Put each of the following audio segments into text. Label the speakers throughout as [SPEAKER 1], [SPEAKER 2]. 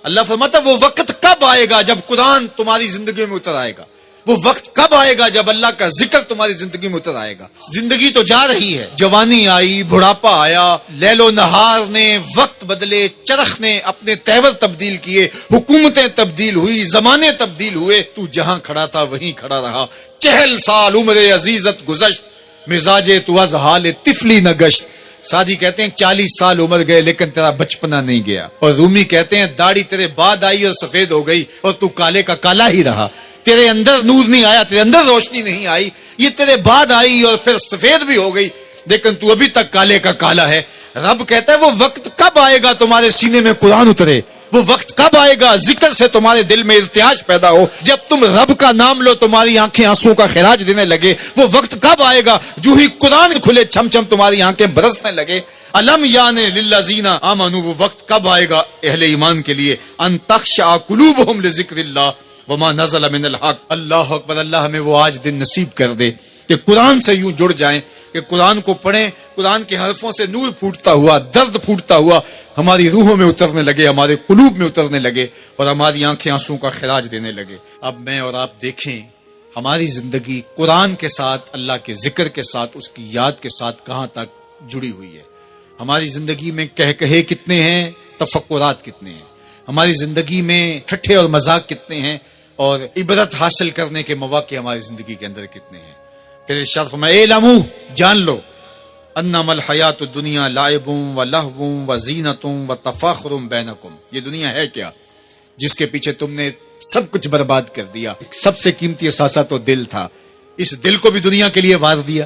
[SPEAKER 1] اللہ فرماتا وہ وقت کب آئے گا جب قرآن تمہاری زندگی میں اتر آئے گا، وہ وقت کب آئے گا جب اللہ کا ذکر تمہاری زندگی میں اتر آئے گا۔ زندگی تو جا رہی ہے، جوانی آئی، بڑھاپا آیا، لیل و نہار نے وقت بدلے، چرخ نے اپنے تیور تبدیل کیے، حکومتیں تبدیل ہوئی، زمانے تبدیل ہوئے، تو جہاں کھڑا تھا وہیں کھڑا رہا۔ 40 سال عمر عزیزت گزشت، مزاج تو از حال طفلی نہ گشت۔ سادی کہتے ہیں 40 سال عمر گئے لیکن تیرا بچپنا نہیں گیا، اور رومی کہتے ہیں داڑھی تیرے بعد آئی اور سفید ہو گئی اور تو کالے کا کالا ہی رہا۔ تیرے اندر نور نہیں آیا، تیرے اندر روشنی نہیں آئی، یہ تیرے بعد آئی اور پھر سفید بھی ہو گئی لیکن تو ابھی تک کالے کا کالا ہے۔ رب کہتا ہے وہ وقت کب آئے گا تمہارے سینے میں قرآن اترے، وہ وقت کب آئے گا ذکر سے تمہارے دل میں ارتیاج پیدا ہو، جب تم رب کا نام لو تمہاری آنکھیں آنسو کا خراج دینے لگے۔ وہ وقت کب آئے گا جو ہی قرآن کھلے چھم چھم تمہاری آنکھیں برسنے لگے۔ الم یعنی للذین آمنوا، وہ وقت کب آئے گا اہل ایمان کے لیے، ان تخشع قلوبہم لذکر اللہ وما نزل من الحق۔ اللہ اکبر، اللہ ہمیں وہ آج دن نصیب کر دے کہ قرآن سے یوں جڑ جائیں کہ قرآن کو پڑھیں، قرآن کے حرفوں سے نور پھوٹتا ہوا، درد پھوٹتا ہوا ہماری روحوں میں اترنے لگے، ہمارے قلوب میں اترنے لگے اور ہماری آنکھیں آنسوں کا خراج دینے لگے۔ اب میں اور آپ دیکھیں ہماری زندگی قرآن کے ساتھ، اللہ کے ذکر کے ساتھ، اس کی یاد کے ساتھ کہاں تک جڑی ہوئی ہے۔ ہماری زندگی میں کہے کتنے ہیں، تفکرات کتنے ہیں، ہماری زندگی میں ٹھٹھے اور مذاق کتنے ہیں، اور عبرت حاصل کرنے کے مواقع ہماری زندگی کے اندر کتنے ہیں۔ پھر ارشاد فرمایا اعلموا، جان لو، انما الحیات الدنیا لعب و لہو و زینت و تفاخر بینکم، یہ دنیا ہے کیا جس کے پیچھے تم نے سب کچھ برباد کر دیا۔ سب سے قیمتی اثاثہ تو دل تھا، اس دل کو بھی دنیا کے لیے وار دیا۔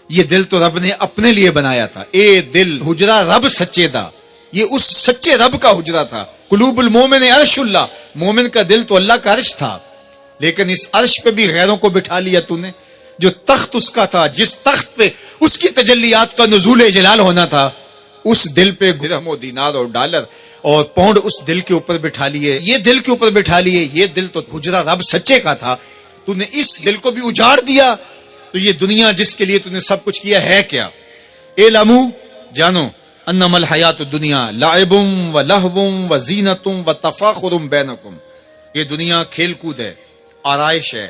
[SPEAKER 1] یہ دل تو رب نے اپنے لیے بنایا تھا، اے دل حجرہ رب سچے دا، یہ اس سچے رب کا حجرہ تھا۔ قلوب المومن عرش اللہ، مومن کا دل تو اللہ کا عرش تھا، لیکن اس عرش پہ بھی غیروں کو بٹھا لیا تو نے۔ جو تخت اس کا تھا، جس تخت پہ اس کی تجلیات کا نزول جلال ہونا تھا، اس دل پہ درہم و دینار اور ڈالر اور پاؤنڈ اس دل کے اوپر بٹھا لیے، یہ دل کے اوپر بٹھا لیے۔ یہ دل تو حجرہ رب سچے کا تھا، تو نے اس دل کو بھی اجاڑ دیا، تو یہ دنیا جس کے لیے تو نے سب کچھ کیا ہے کیا۔ اعلموا، جانو، انما الحیات الدنیا لعب و لہو و زینت و تفاخر بینکم، یہ دنیا کھیل کود ہے، آرائش ہے،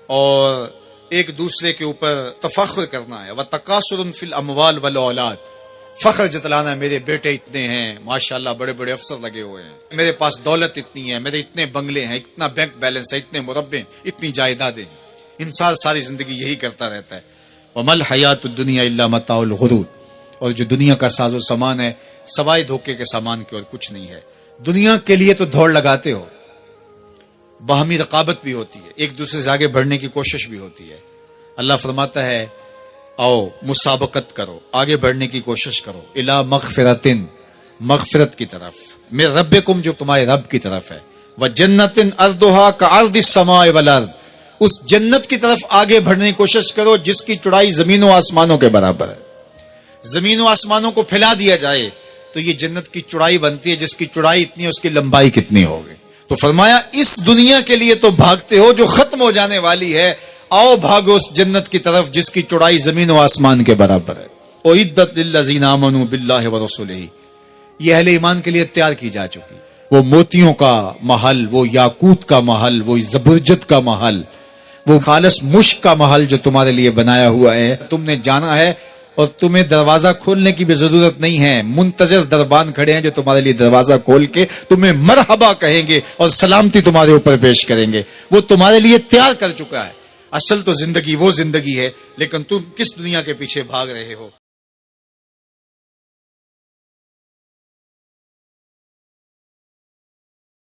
[SPEAKER 1] اور ایک دوسرے کے اوپر تفاخر کرنا ہے، وتکاثر فی الاموال والاولاد، فخر جتلانا، میرے بیٹے اتنے ہیں، ماشاءاللہ بڑے بڑے افسر لگے ہوئے ہیں، میرے پاس دولت اتنی ہے، میرے اتنے بنگلے ہیں، اتنا بینک بیلنس ہے، اتنے مربع، اتنی جائیدادیں۔ انسان ساری زندگی یہی کرتا رہتا ہے۔ وما الحیات الدنیا الا متاع الغرور، اور جو دنیا کا ساز و سامان ہے سوائے دھوکے کے سامان کے اور کچھ نہیں ہے۔ دنیا کے لیے تو دوڑ لگاتے ہو، باہمی رقابت بھی ہوتی ہے، ایک دوسرے سے آگے بڑھنے کی کوشش بھی ہوتی ہے۔ اللہ فرماتا ہے آؤ مسابقت کرو، آگے بڑھنے کی کوشش کرو، الی مغفرۃ، مغفرت کی طرف، من ربکم، جو تمہارے رب کی طرف ہے، وجنۃ ارضھا کعرض السماء والارض، اس جنت کی طرف آگے بڑھنے کی کوشش کرو جس کی چوڑائی زمین و آسمانوں کے برابر ہے۔ زمین و آسمانوں کو پھیلا دیا جائے تو یہ جنت کی چوڑائی بنتی ہے، جس کی چوڑائی اتنی ہے اس کی لمبائی کتنی ہوگی۔ تو فرمایا اس دنیا کے لیے تو بھاگتے ہو جو ختم ہو جانے والی ہے، آؤ بھاگو اس جنت کی طرف جس کی چوڑائی زمین و آسمان کے برابر ہے۔ اعدت للذین آمنوا باللہ ورسولہ، یہ اہل ایمان کے لیے تیار کی جا چکی، وہ موتیوں کا محل، وہ یاقوت کا محل، وہ زبرجد کا محل، وہ خالص مشک کا محل جو تمہارے لیے بنایا ہوا ہے، تم نے جانا ہے، اور تمہیں دروازہ کھولنے کی بھی ضرورت نہیں ہے، منتظر دربان کھڑے ہیں جو تمہارے لیے دروازہ کھول کے تمہیں مرحبا کہیں گے اور سلامتی تمہارے اوپر پیش کریں گے، وہ تمہارے لیے تیار کر چکا ہے۔ اصل تو زندگی وہ زندگی ہے، لیکن تم کس دنیا کے پیچھے بھاگ رہے ہو؟